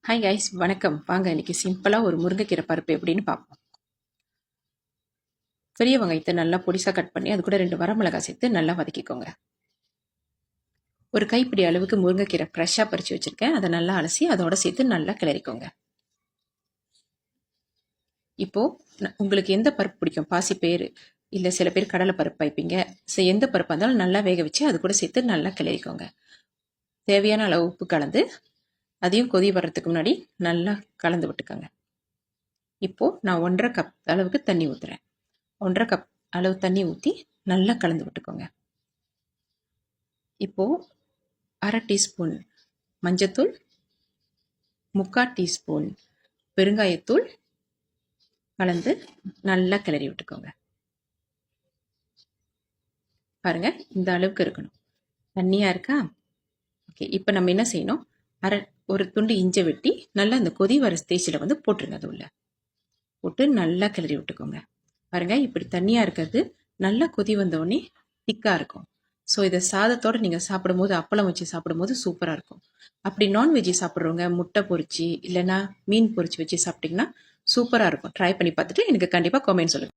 Hi guys, வணக்கம். வாங்க இன்னைக்கு சிம்பிளாக ஒரு முருங்கைக்கீரை பருப்பு எப்படின்னு பார்ப்போம். பெரிய வெங்காயத்தை நல்லா பொடிசாக கட் பண்ணி அது கூட 2 வரமிளகாய் சேர்த்து நல்லா வதக்கிக்கோங்க. ஒரு கைப்பிடி அளவுக்கு முருங்கைக்கீரை ஃப்ரெஷ்ஷாக பறித்து வச்சுருக்கேன். அதை நல்லா அலசி அதோட சேர்த்து நல்லா கிளறிக்கோங்க. இப்போது உங்களுக்கு எந்த பருப்பு பிடிக்கும், பாசிப்பயிறு இல்லை சில பேர் கடலை பருப்பு வைப்பீங்க. எந்த பருப்பாக இருந்தாலும் நல்லா வேக வச்சு அது கூட சேர்த்து நல்லா கிளறிக்கோங்க. தேவையான அளவு உப்பு கலந்து அதையும் கொதி வர்றதுக்கு முன்னாடி நல்லா கலந்து விட்டுக்கோங்க. இப்போது நான் 1.5 கப் அளவுக்கு தண்ணி ஊற்றுறேன். 1.5 கப் அளவு தண்ணி ஊற்றி நல்லா கலந்து விட்டுக்கோங்க. இப்போது 1/2 டீஸ்பூன் மஞ்சத்தூள், 3/4 டீஸ்பூன் பெருங்காயத்தூள் கலந்து நல்லா கிளறி விட்டுக்கோங்க. பாருங்க, இந்த அளவுக்கு இருக்கணும். தண்ணியாக இருக்கா? ஓகே. இப்போ நம்ம என்ன செய்யணும், ஒரு துண்டு இஞ்சை வெட்டி நல்லா இந்த கொதி வர ஸ்டேஜில் போட்டுருங்க. அது உள்ள போட்டு நல்லா கிளறி விட்டுக்கோங்க. பாருங்க, இப்படி தண்ணியாக இருக்கிறது நல்லா கொதி வந்தோடனே திக்காக இருக்கும். ஸோ இதை சாதத்தோடு நீங்கள் சாப்பிடும்போது, அப்பளம் வச்சு சாப்பிடும்போது சூப்பராக இருக்கும். அப்படி நான்வெஜ்ஜி சாப்பிட்றவங்க முட்டை பொரிச்சு இல்லைன்னா மீன் பொரிச்சு வச்சு சாப்பிட்டிங்கன்னா சூப்பராக இருக்கும். ட்ரை பண்ணி பார்த்துட்டு எனக்கு கண்டிப்பாக கமெண்ட் சொல்லுங்கள்.